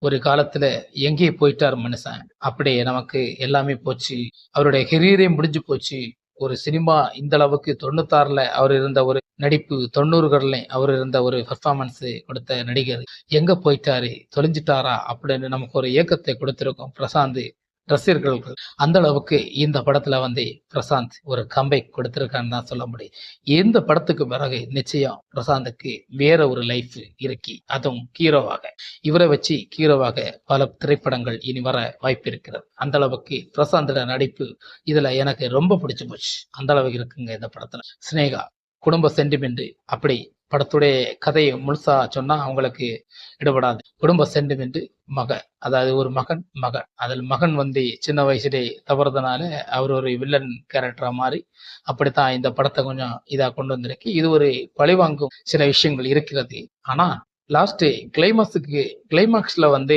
ஒரு காலத்துல எங்கே போயிட்டார் மனுஷன். அப்படி நமக்கு எல்லாமே போச்சு. அவருடைய கெரியரே முடிஞ்சு போச்சு. ஒரு சினிமா இந்த அளவுக்கு 96ல அவர் இருந்த ஒரு நடிப்பு, 90கள்ல அவர் இருந்த ஒரு பெர்ஃபார்மன்ஸ் கொடுத்த நடிகர் எங்க போயிட்டாரு? தொலைஞ்சுட்டாரா? அப்படின்னு நமக்கு ஒரு ஏக்கத்தை கொடுத்திருக்கும் பிரசாந்த் ரசிகர்களுக்கு. அந்த அளவுக்கு இந்த படத்துல பிரசாந்த் ஒரு கம்பேக் கொடுத்திருக்கான்னு தான் சொல்ல முடியும். இந்த படத்துக்கு பிறகு நிச்சயம் பிரசாந்துக்கு வேற ஒரு லைஃப் இருக்கு. அதுவும் ஹீரோவாக. இவரை வச்சு ஹீரோவாக பல திரைப்படங்கள் இனி வர வாய்ப்பு இருக்கிறது. அந்த அளவுக்கு பிரசாந்தோட நடிப்பு இதுல எனக்கு ரொம்ப பிடிச்சு போச்சு. அந்த அளவுக்கு இருக்குங்க இந்த படத்துல. சினேகா குடும்ப சென்டிமெண்ட் அப்படி படத்துடைய கதையை முழுசா சொன்னா அவங்களுக்கு ஈடுபடாது. குடும்ப சென்டிமெண்ட் அதாவது ஒரு மகன் அதில் மகன் சின்ன வயசுலே தவறுதனால அவர் ஒரு வில்லன் கேரக்டரா மாறி அப்படித்தான் இந்த படத்தை கொஞ்சம் இதா கொண்டு வந்திருக்கு. இது ஒரு பழிவாங்கும் சில விஷயங்கள் இருக்கிறது. ஆனா லாஸ்ட் கிளைமாக்ஸ்ல